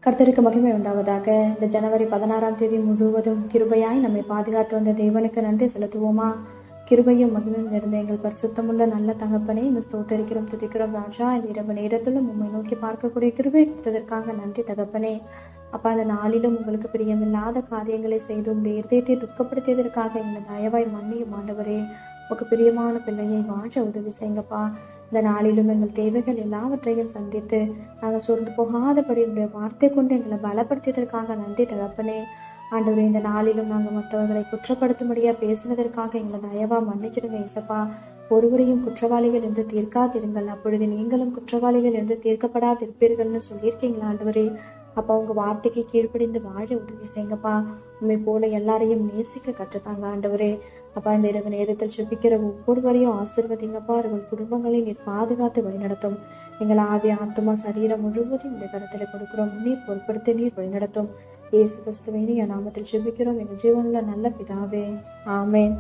கர்த்தருக்கு மகிமை உண்டாவதாக. இந்த ஜனவரி 16ஆம் தேதி முழுவதும் கிருபையாய் நம்மை பாதுகாத்து வந்த தேவனுக்கு நன்றி செலுத்துவோமா? கிருபையும் மகிமையும் நிறைந்த எங்கள் பரிசுத்தமுள்ள நல்ல தகப்பனே, ஸ்தோத்தரிக்கிறோம், துதிக்கிறோம் ராஜா. இந்த இரவு நேரத்திலும் உண்மை நோக்கி பார்க்கக்கூடிய கிருபை கொடுத்ததற்காக நன்றி தகப்பனே. அப்பா, அந்த நாளிலும் உங்களுக்கு பிரியமில்லாத காரியங்களை செய்து உங்களுடைய இருதயத்தை துக்கப்படுத்தியதற்காக எங்களை தயவாய் மன்னியும் ஆண்டவரே. உங்களுக்கு பிரியமான பிள்ளையை வாழ உதவி செய்யுங்கப்பா. இந்த நாளிலும் எங்கள் தேவைகள் எல்லாவற்றையும் சந்தித்து நாங்கள் சோர்ந்து போகாதபடி உடைய வார்த்தை கொண்டு எங்களை பலப்படுத்தியதற்காக நன்றி தகப்பனே. ஆண்டவரே, இந்த நாளிலும் நாங்கள் மற்றவர்களை குற்றப்படுத்தும்படியா பேசினதற்காக எங்களை தயவா மன்னிச்சிடுங்க இசப்பா. ஒருவரையும் குற்றவாளிகள் என்று தீர்க்காதிருங்கள், அப்பொழுது நீங்களும் குற்றவாளிகள் என்று தீர்க்கப்படாதிருப்பீர்கள்னு சொல்லியிருக்கீங்களா ஆண்டவரே. அப்பா, உங்க வார்த்தைக்கு கீழ்ப்படிந்து வாழ உதவி செய்யுங்கப்பா. உண்மை போல எல்லாரையும் நேசிக்க கற்றுத்தாங்க ஆண்டவரே. அப்பா, இந்த இரவு நேரத்தில் ஜெபிக்கிற ஒவ்வொருவரையும் ஆசீர்வதிங்கப்பா. அவர்கள் குடும்பங்களை நீர் பாதுகாத்து வழிநடத்தும். எங்கள் ஆவி, ஆத்துமா, சரீரம் முழுவதும் உடைய கருத்தில் கொடுக்கிறோம். நீர் பொருட்படுத்தி நீர் வழிநடத்தும். இயேசு கிறிஸ்துவின் நாமத்தில் ஜெபிக்கிறோம் எங்கள் ஜீவனுள்ள நல்ல பிதாவே, ஆமேன்.